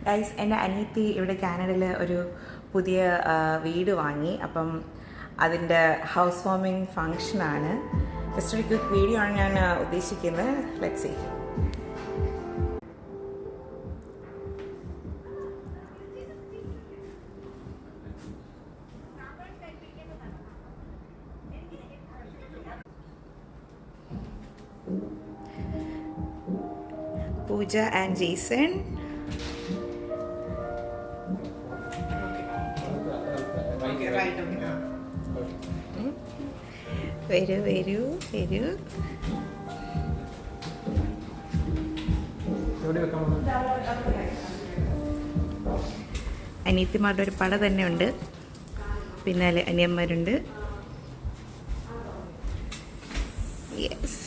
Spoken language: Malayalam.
ഗൈസ്, എൻ്റെ അനിയത്തി ഇവിടെ കാനഡയിൽ ഒരു പുതിയ വീട് വാങ്ങി. അപ്പം അതിൻ്റെ ഹൗസ് വാമിങ് ഫങ്ഷനാണ്. ജസ്റ്റ് ഒരു ക്വിക്ക് വീഡിയോ ആണ് ഞാൻ ഉദ്ദേശിക്കുന്നത്. Let's see. Pooja and Jason. Okay, right. Veru. അനിയത്തിമാരുടെ ഒരു പട തന്നെ ഉണ്ട്. പിന്നാലെ അനിയന്മാരുണ്ട്. യെസ്.